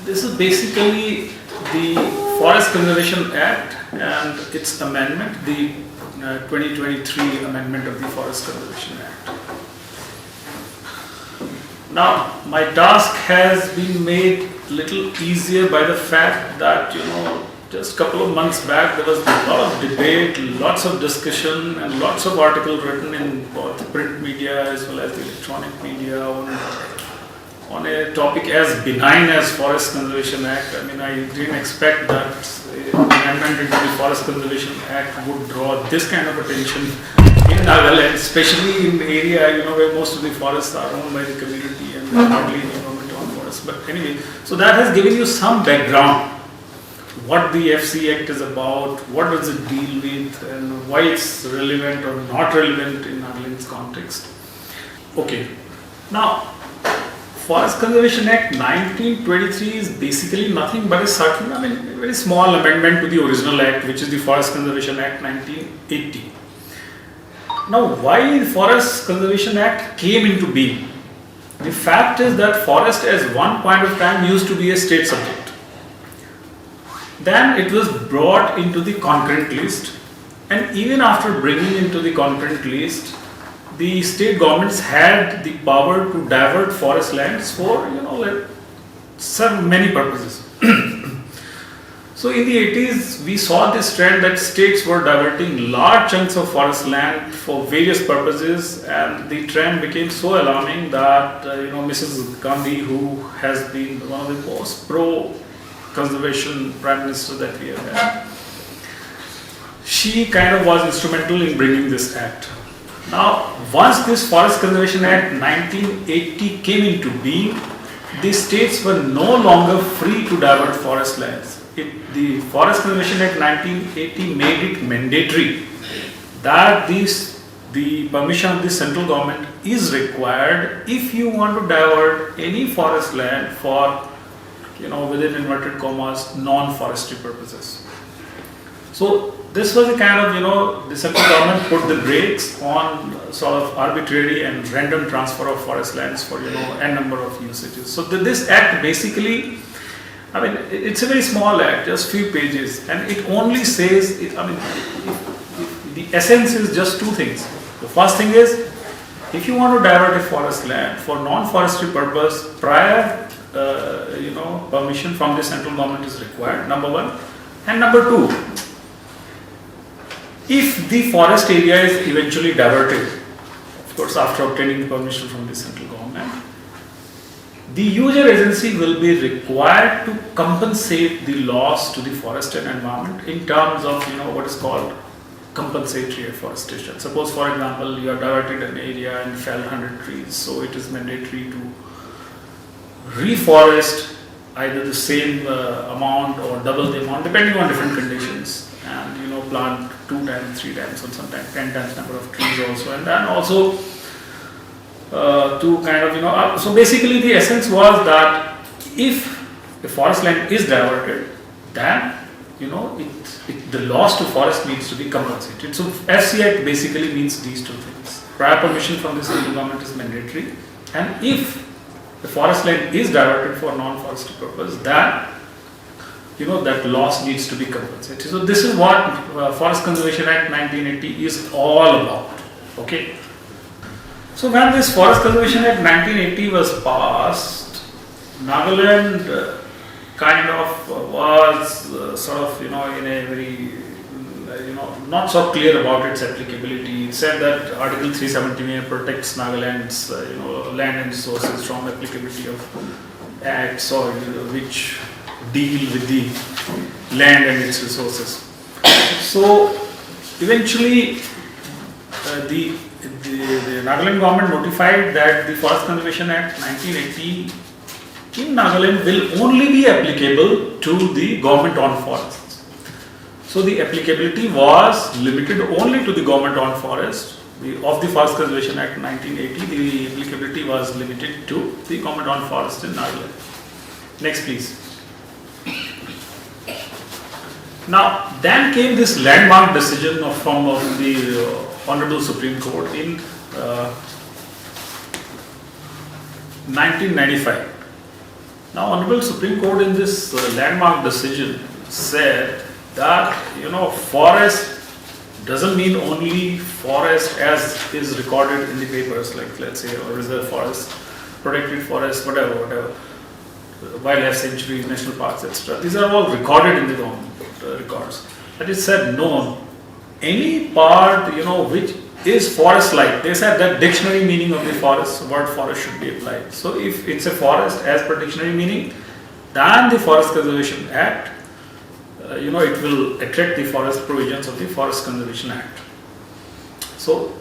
This is basically the Forest Conservation Act and its amendment, the 2023 amendment of the Forest Conservation Act. Now, my task has been made a little easier by the fact that, just a couple of months back there was a lot of debate, lots of discussion and lots of articles written in both print media as well as the electronic media on a topic as benign as Forest Conservation Act. I mean, I didn't expect that an amendment into the Forest Conservation Act would draw this kind of attention in Nagaland, especially in the area, where most of the forests are owned by the community and hardly any government-owned forests. But anyway, so that has given you some background, what the FC Act is about, what does it deal with, and why it's relevant or not relevant in Nagaland's context. Okay, now, Forest Conservation Act 1923 is basically nothing but a very small amendment to the original act, which is the Forest Conservation Act 1980. Now, why the Forest Conservation Act came into being? The fact is that forest at one point of time used to be a state subject. Then it was brought into the concurrent list, and even after bringing into the concurrent list, the state governments had the power to divert forest lands for, many purposes. So in the 80s, we saw this trend that states were diverting large chunks of forest land for various purposes, and the trend became so alarming that, Mrs. Gandhi, who has been one of the most pro-conservation prime ministers that we have had, she kind of was instrumental in bringing this act. Now, once this Forest Conservation Act 1980 came into being, the states were no longer free to divert forest lands. The Forest Conservation Act 1980 made it mandatory that the permission of the central government is required if you want to divert any forest land for, within inverted commas, non-forestry purposes. So this was a kind of, the central government put the brakes on sort of arbitrary and random transfer of forest lands for, n number of usages. So this act basically, it's a very small act, just few pages, and it only says, the essence is just two things. The first thing is, if you want to divert a forest land for non-forestry purpose, prior, permission from the central government is required, number one. And number two, if the forest area is eventually diverted, of course after obtaining the permission from the central government, the user agency will be required to compensate the loss to the forest and environment in terms of what is called compensatory afforestation. Suppose, for example, you have diverted an area and felled 100 trees, so it is mandatory to reforest either the same amount or double the amount depending on different conditions, and plant 2 times, 3 times, or sometimes 10 times number of trees also, and then also to kind of so basically the essence was that if the forest land is diverted, then the loss to forest needs to be compensated. So FC Act basically means these two things. Prior permission from the central government is mandatory, and if the forest land is diverted for non-forestry purpose, then that loss needs to be compensated. So this is what Forest Conservation Act 1980 is all about. Okay. So when this Forest Conservation Act 1980 was passed, Nagaland kind of was sort of in a very not so clear about its applicability. It said that Article 379 protects Nagaland's land and resources from applicability of acts or which deal with the land and its resources. So eventually the Nagaland government notified that the Forest Conservation Act 1980 in Nagaland will only be applicable to the government-owned forests. So the applicability was limited only to the government-owned forest. Of the Forest Conservation Act 1980, the applicability was limited to the government-owned forest in Nagaland. Next, please. Now, then came this landmark decision from the Honorable Supreme Court in 1995. Now, Honorable Supreme Court in this landmark decision said that, forest doesn't mean only forest as is recorded in the papers, like let's say, or reserve forest, protected forest, whatever, wildlife sanctuaries, national parks, etc. These are all recorded in the government records. But it said no, any part, which is forest-like. They said that dictionary meaning of the forest, word forest should be applied. So if it's a forest as per dictionary meaning, then the Forest Conservation Act, it will attract the forest provisions of the Forest Conservation Act. So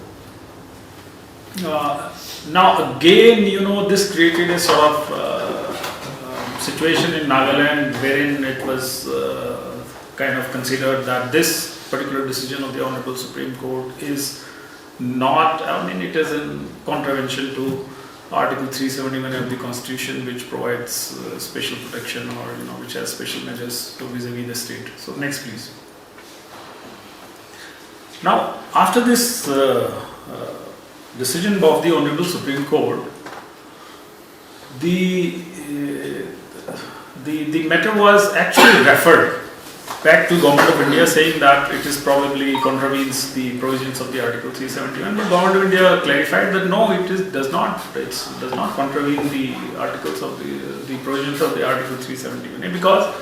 now again, this created a sort of situation in Nagaland wherein it was kind of considered that this particular decision of the Honorable Supreme Court is not, it is in contravention to Article 371 of the Constitution, which provides special protection or, which has special measures to vis-a-vis the state. So next please. Now, after this decision of the Honorable Supreme Court, the matter was actually referred back to Government of India, saying that it is probably contravenes the provisions of the Article 371. But Government of India clarified that no, it does not contravene the articles of the provisions of the Article 371, because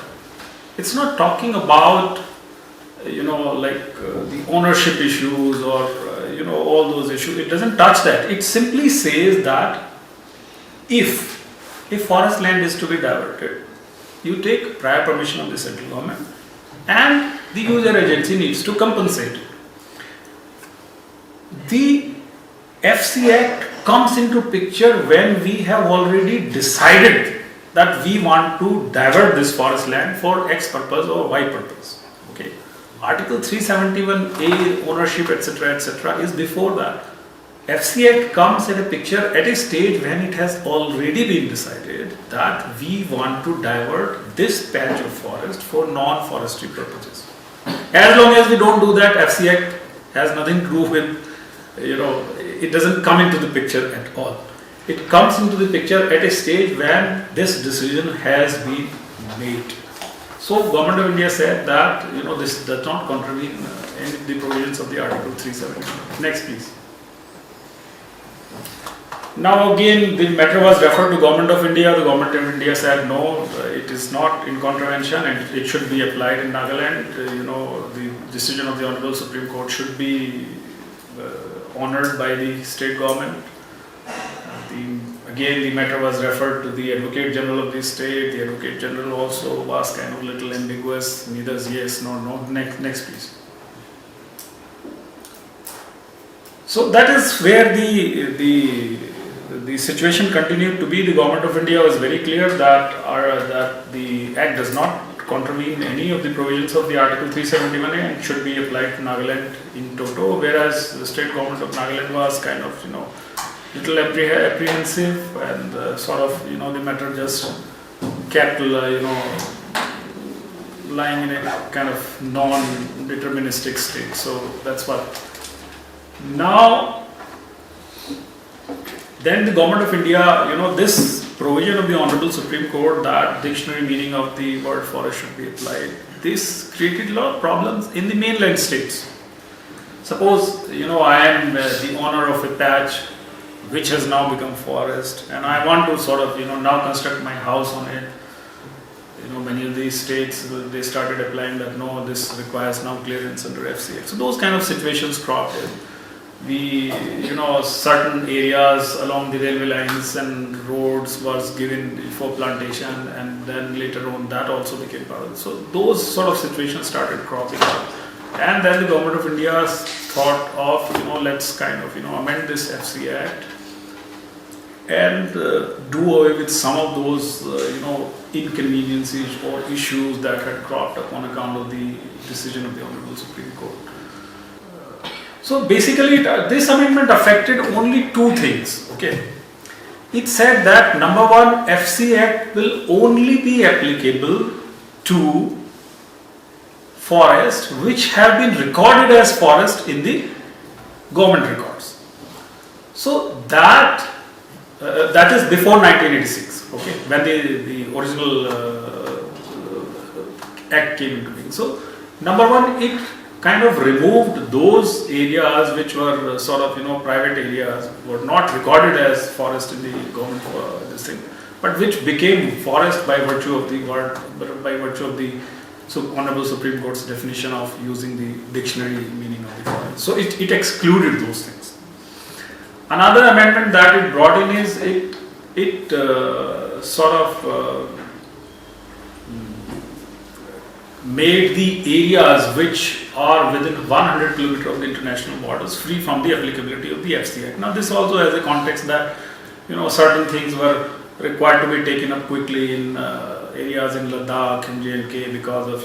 it's not talking about the ownership issues or all those issues. It doesn't touch that. It simply says that if forest land is to be diverted, you take prior permission of the central government, and the user agency needs to compensate. The FC Act comes into picture when we have already decided that we want to divert this forest land for X purpose or Y purpose. Okay. Article 371A, ownership, etc., is before that. FC Act comes in a picture at a stage when it has already been decided that we want to divert this patch of forest for non-forestry purposes. As long as we don't do that, FC Act has nothing to do with, it doesn't come into the picture at all. It comes into the picture at a stage when this decision has been made. So Government of India said that, this does not contravene any of the provisions of the Article 371. Next please. Now again, the matter was referred to Government of India. The Government of India said no, it is not in contravention and it should be applied in Nagaland. The decision of the Honorable Supreme Court should be honoured by the state government. Again, the matter was referred to the Advocate General of the state. The Advocate General also was kind of a little ambiguous, neither yes nor no. Next please. So that is where the situation continued to be. The Government of India was very clear that the Act does not contravene any of the provisions of the Article 371A and should be applied to Nagaland in toto, whereas the state government of Nagaland was kind of, little apprehensive and the matter just kept, lying in a kind of non-deterministic state. So that's what. Now, then the Government of India, this provision of the Honorable Supreme Court that dictionary meaning of the word forest should be applied, this created a lot of problems in the mainland states. Suppose, I am the owner of a patch which has now become forest and I want to now construct my house on it. Many of these states, they started applying that no, this requires now clearance under FCA. So those kind of situations cropped in. Certain areas along the railway lines and roads was given for plantation, and then later on that also became part of it. So those sort of situations started cropping up, and then the Government of India thought of let's kind of amend this FC Act and do away with some of those inconveniences or issues that had cropped up on account of the decision of the Honorable Supreme Court. So basically, this amendment affected only two things. Okay, it said that number one, FC Act will only be applicable to forest which have been recorded as forest in the government records. So that that is before 1986, okay, when the original act came into being. So, number one, it kind of removed those areas which were sort of, private areas, were not recorded as forest in the government for this thing, but which became forest by virtue of the word, by virtue of the Honorable Supreme Court's definition of using the dictionary meaning of the forest. So it excluded those things. Another amendment that it brought in is it sort of made the areas which are within 100 kilometers of the international borders free from the applicability of the FC Act. Now this also has a context that certain things were required to be taken up quickly in areas in Ladakh and J&K because of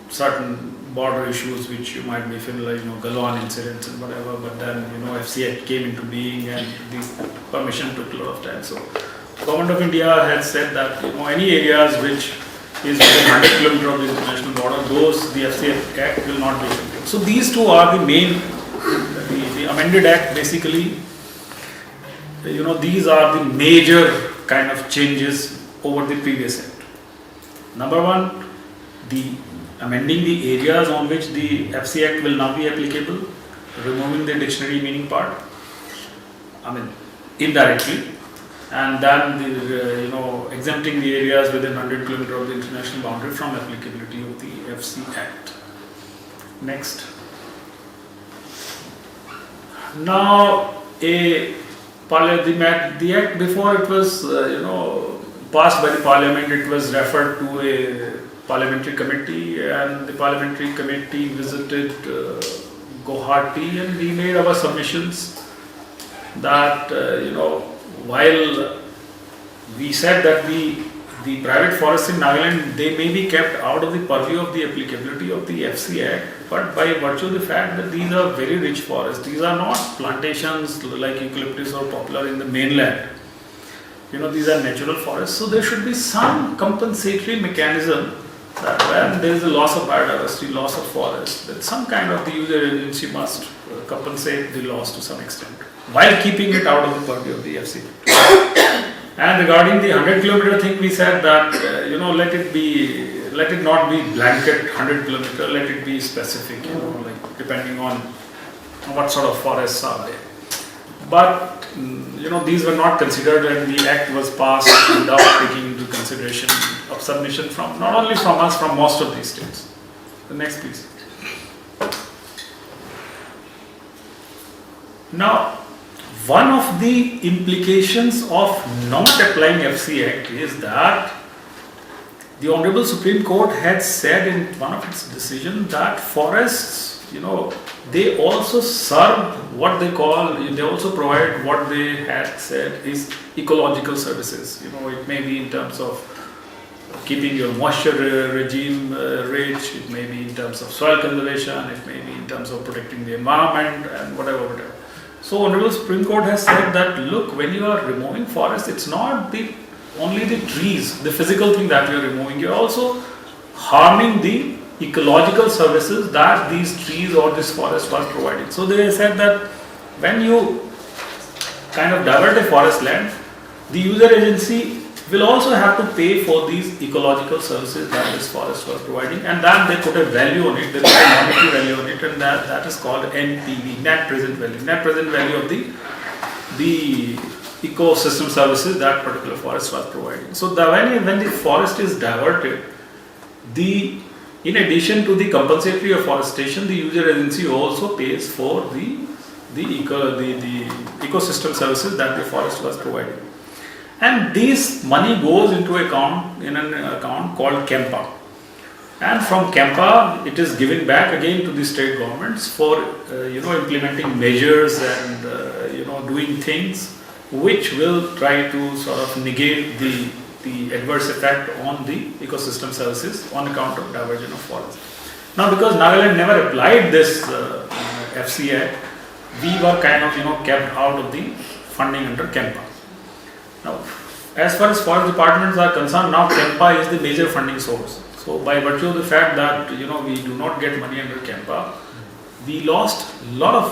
certain border issues which you might be familiar, GoN incidents and whatever. But then FC Act came into being and the permission took a lot of time. So Government of India has said that any areas which is within 100 kilometers of the international border, those the FC Act will not be applicable. So these two are the main, the amended Act basically. These are the major kind of changes over the previous Act. Number one, the amending the areas on which the FC Act will now be applicable, removing the dictionary meaning part, indirectly, and then the, exempting the areas within 100 kilometers of the international boundary from applicability of the FC Act. Next. Now, the Act before it was, passed by the Parliament, it was referred to a parliamentary committee, and the parliamentary committee visited Guwahati, and we made our submissions that, while we said that the private forests in Nagaland, they may be kept out of the purview of the applicability of the FC Act, but by virtue of the fact that these are very rich forests, these are not plantations like eucalyptus or poplar in the mainland. These are natural forests, so there should be some compensatory mechanism that when there is a loss of biodiversity, loss of forest, that some kind of the user agency must compensate the loss to some extent, while keeping it out of the purview of the FC. And regarding the 100 kilometer thing, we said that let it not be blanket 100 kilometer, let it be specific, like depending on what sort of forests are there. But these were not considered, and the Act was passed without taking into consideration of submission from not only from us, from most of these states. The next please. Now, one of the implications of not applying FC Act is that the Honorable Supreme Court had said in one of its decisions that forests, they also serve what they call, they also provide what they had said is ecological services. It may be in terms of keeping your moisture regime rich, it may be in terms of soil conservation, it may be in terms of protecting the environment and whatever. So Honorable Supreme Court has said that, look, when you are removing forests, it's not only the trees, the physical thing that you are removing, you are also harming the ecological services that these trees or this forest was providing. So they said that when you kind of divert a forest land, the user agency will also have to pay for these ecological services that this forest was providing, and then they put a value on it, they put a monetary value on it, and that is called NPV, net present value of the ecosystem services that particular forest was providing. So when the forest is diverted, in addition to the compensatory afforestation, the user agency also pays for the ecosystem services that the forest was providing. And this money goes into an account called KEMPA. And from KEMPA, it is given back again to the state governments for implementing measures and doing things which will try to sort of negate the adverse effect on the ecosystem services on account of diversion of forest. Now, because Nagaland never applied this FC Act, we were kind of kept out of the funding under KEMPA. Now, as far as forest departments are concerned, now KEMPA is the major funding source. So, by virtue of the fact that we do not get money under KEMPA, we lost a lot of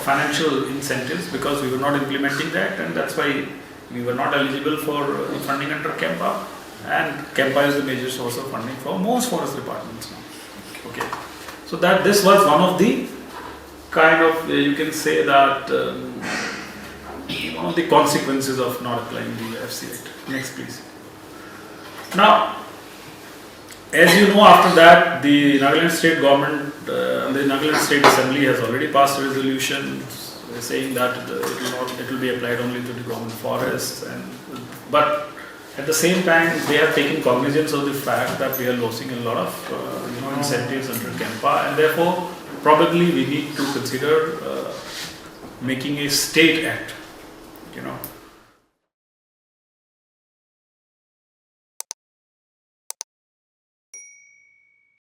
financial incentives because we were not implementing that, and that's why we were not eligible for funding under KEMPA, and KEMPA is the major source of funding for most forest departments now. Okay, so that this was one of the kind of you can say that one of the consequences of not applying the FC Act. Next, please. Now, as you know, after that, the Nagaland State Government, the Nagaland State Assembly has already passed a resolution saying that it will be applied only to the government forests, but at the same time, they have taken cognizance of the fact that we are losing a lot of incentives under KEMPA, and therefore, probably we need to consider making a state act,